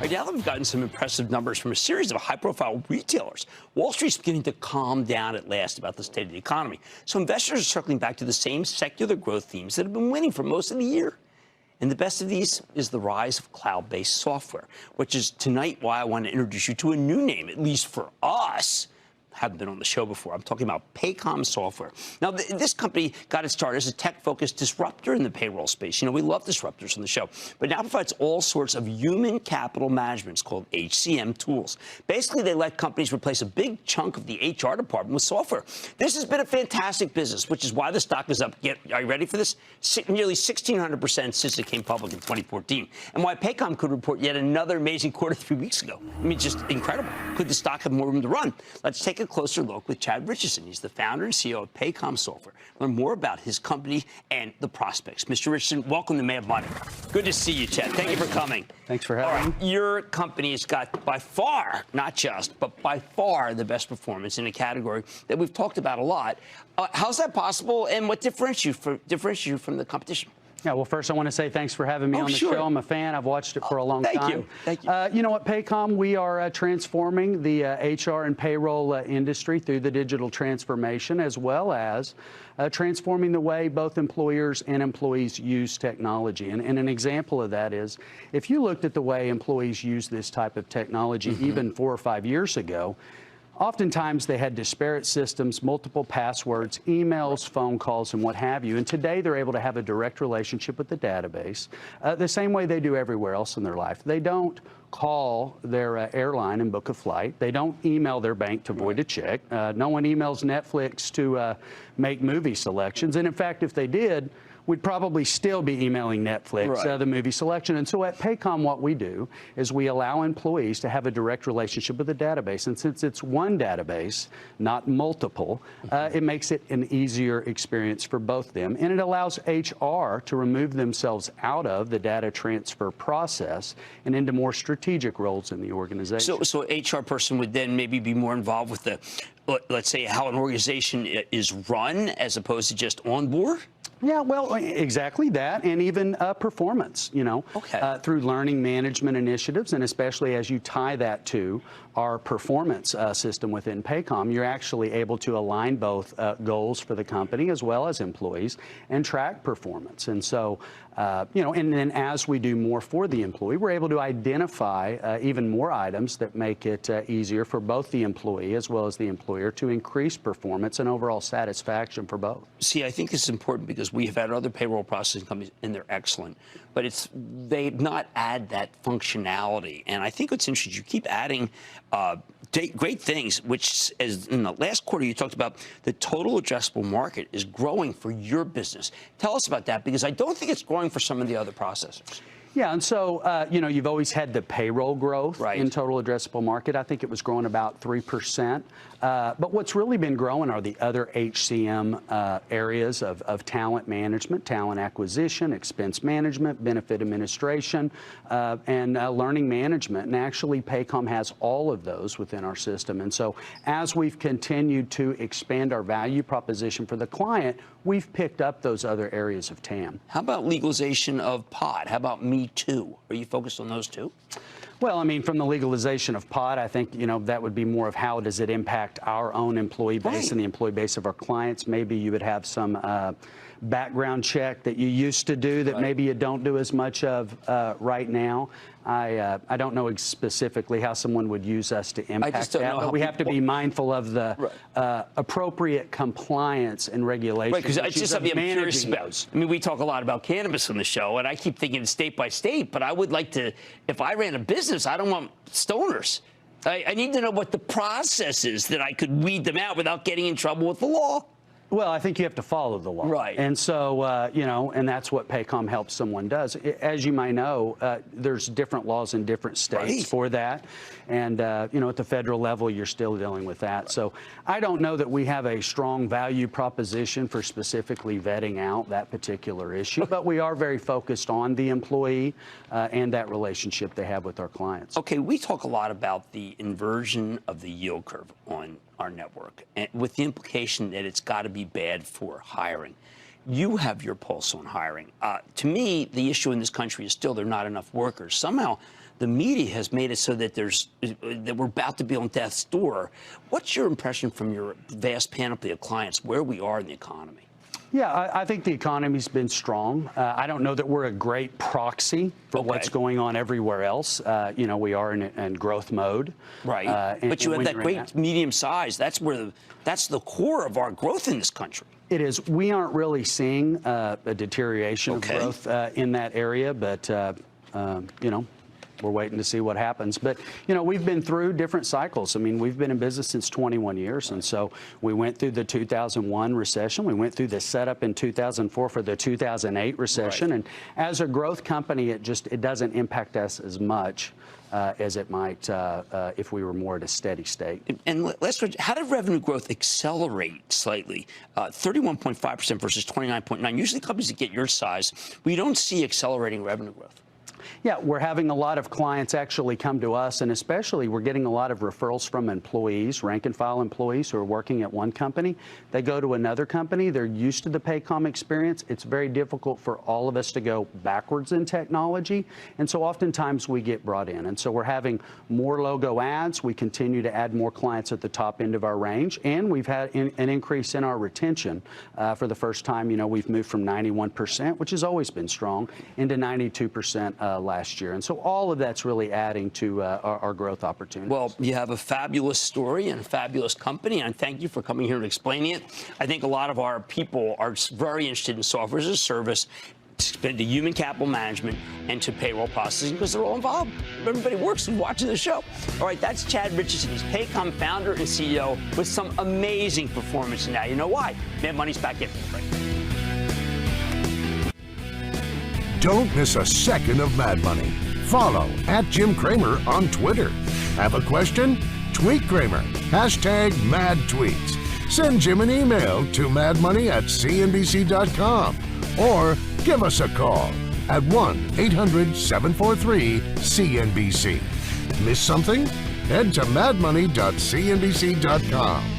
Right now, we've gotten some impressive numbers from a series of high-profile retailers. Wall Street's beginning to calm down at last about the state of the economy. So investors are circling back to the same secular growth themes that have been winning for most of the year. And the best of these is the rise of cloud-based software, which is tonight why I want to introduce you to a new name, at least for us. Haven't been on the show before. I'm talking about Paycom Software. Now, this company got its start as a tech-focused disruptor in the payroll space. You know, we love disruptors on the show, but now provides all sorts of human capital management. It's called HCM tools. Basically, they let companies replace a big chunk of the HR department with software. This has been a fantastic business, which is why the stock is up. Are you ready for this? Nearly 1,600% since it came public in 2014. And why Paycom could report yet another amazing quarter 3 weeks ago. I mean, just incredible. Could the stock have more room to run? Let's take a closer look with Chad Richison. He's the founder and CEO of Paycom Software. Learn more about his company and the prospects. Mr. Richison, welcome to Mad Money. Good to see you, Chad. Thank you for coming. Thanks for having me. Your company has got by far, not just, but by far the best performance in a category that we've talked about a lot. How's that possible, and what differentiates you from the competition? Yeah, well, first I want to say thanks for having me on the show. I'm a fan. I've watched it for a long time. Thank you. You know what, Paycom, we are transforming the HR and payroll industry through the digital transformation, as well as transforming the way both employers and employees use technology. And an example of that is, if you looked at the way employees use this type of technology even 4 or 5 years ago, oftentimes they had disparate systems, multiple passwords, emails, phone calls, and what have you. And today they're able to have a direct relationship with the database, the same way they do everywhere else in their life. They don't call their airline and book a flight. They don't email their bank to void a check. No one emails Netflix to make movie selections. And in fact, if they did, we'd probably still be emailing Netflix the movie selection. And so at Paycom, what we do is we allow employees to have a direct relationship with the database. And since it's one database, not multiple, it makes it an easier experience for both them. And it allows HR to remove themselves out of the data transfer process and into more strategic roles in the organization. So HR person would then maybe be more involved with the, let's say, how an organization is run as opposed to just on board? Yeah, well, exactly that, and even performance, you know, through learning management initiatives, and especially as you tie that to our performance system within Paycom, you're actually able to align both goals for the company as well as employees and track performance. And so, you know, and then as we do more for the employee, we're able to identify even more items that make it easier for both the employee as well as the employer to increase performance and overall satisfaction for both. See, I think it's important because we have had other payroll processing companies, and they're excellent, but they've not add that functionality. And I think what's interesting, you keep adding great things, which, as in the last quarter, you talked about the total addressable market is growing for your business. Tell us about that, because I don't think it's growing for some of the other processors. Yeah, and so, you know, you've always had the payroll growth in total addressable market. I think it was growing about 3%. But what's really been growing are the other HCM areas of talent management, talent acquisition, expense management, benefit administration, and learning management. And actually, Paycom has all of those within our system. And so as we've continued to expand our value proposition for the client, we've picked up those other areas of TAM. How about legalization of pot? How about Me Too? Are you focused on those too? Well, I mean, from the legalization of pot, I think, you know, that would be more of how does it impact our own employee base and the employee base of our clients. Maybe you would have some background check that you used to do that maybe you don't do as much of right now. I don't know specifically how someone would use us to impact that, but we have to be mindful of the appropriate compliance and regulation. Right, because it's just something I'm curious about. I mean, we talk a lot about cannabis on the show, and I keep thinking state by state, but I would like to, if I ran a business, I don't want stoners. I need to know what the process is that I could weed them out without getting in trouble with the law. Well, I think you have to follow the law. Right. And so, you know, and that's what Paycom helps someone does. As you might know, there's different laws in different states for that. And, you know, at the federal level, you're still dealing with that. So I don't know that we have a strong value proposition for specifically vetting out that particular issue, but we are very focused on the employee and that relationship they have with our clients. Okay, we talk a lot about the inversion of the yield curve on our network, and with the implication that it's got to be bad for hiring. You have your pulse on hiring. To me, the issue in this country is still there are not enough workers. Somehow, the media has made it so that that we're about to be on death's door. What's your impression from your vast panoply of clients where we are in the economy? Yeah, I think the economy's been strong. I don't know that we're a great proxy for what's going on everywhere else. We are in growth mode. Right. But you have that great medium size. That's the core of our growth in this country. It is. We aren't really seeing a deterioration of growth in that area, but we're waiting to see what happens. But, we've been through different cycles. I mean, we've been in business since 21 years. And so we went through the 2001 recession. We went through the setup in 2004 for the 2008 recession. Right. And as a growth company, it doesn't impact us as much as it might if we were more at a steady state. And how did revenue growth accelerate slightly? 31.5% versus 29.9%. Usually companies that get your size, we don't see accelerating revenue growth. Yeah, we're having a lot of clients actually come to us, and especially we're getting a lot of referrals from employees, rank and file employees who are working at one company. They go to another company. They're used to the Paycom experience. It's very difficult for all of us to go backwards in technology, and so oftentimes we get brought in. And so we're having more logo ads. We continue to add more clients at the top end of our range, and we've had an increase in our retention. For the first time, we've moved from 91%, which has always been strong, into 92% last year. And so all of that's really adding to our growth opportunities. Well, you have a fabulous story and a fabulous company, and thank you for coming here and explaining it. I think a lot of our people are very interested in software as a service, to human capital management, and to payroll processing, because they're all involved. Everybody works and watching the show. All right, that's Chad Richison. He's Paycom founder and CEO with some amazing performance. And now you know why. Mad Money's back in for the break. Don't miss a second of Mad Money. Follow @Jim Cramer on Twitter. Have a question? Tweet Cramer. #MadTweets. Send Jim an email to madmoney@cnbc.com or give us a call at 1-800-743-CNBC. Miss something? Head to madmoney.cnbc.com.